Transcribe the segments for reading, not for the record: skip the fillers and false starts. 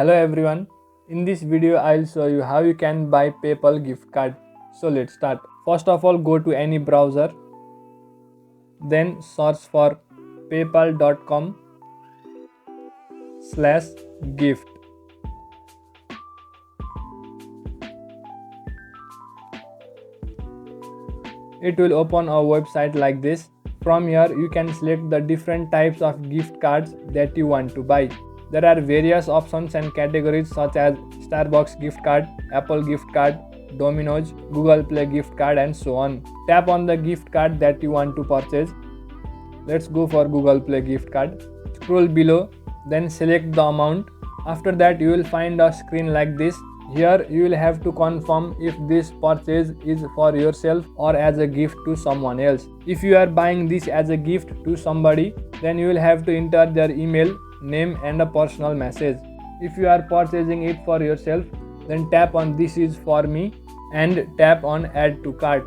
Hello everyone, in this video I'll show you how you can buy PayPal gift card. So let's start. First of all, go to any browser, then search for paypal.com/gift. It will open a website like this. From here you can select the different types of gift cards that you want to buy. There are various options and categories such as Starbucks gift card, Apple gift card, Domino's, Google Play gift card and so on. Tap on the gift card that you want to purchase. Let's go for Google Play gift card. Scroll below, then select the amount. After that you will find a screen like this. Here you will have to confirm if this purchase is for yourself or as a gift to someone else. If you are buying this as a gift to somebody, then you will have to enter their email, name and a personal message. If you are purchasing it for yourself, then tap on this is for me and tap on add to cart.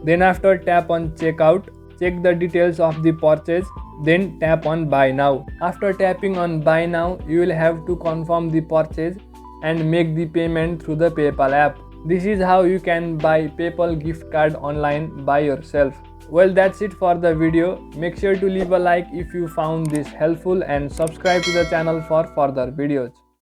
Then after tap on checkout, check the details of the purchase, then tap on buy now. After tapping on buy now, you will have to confirm the purchase and make the payment through the PayPal app. This is how you can buy PayPal gift card online by yourself. Well, that's it for the video. Make sure to leave a like if you found this helpful and subscribe to the channel for further videos.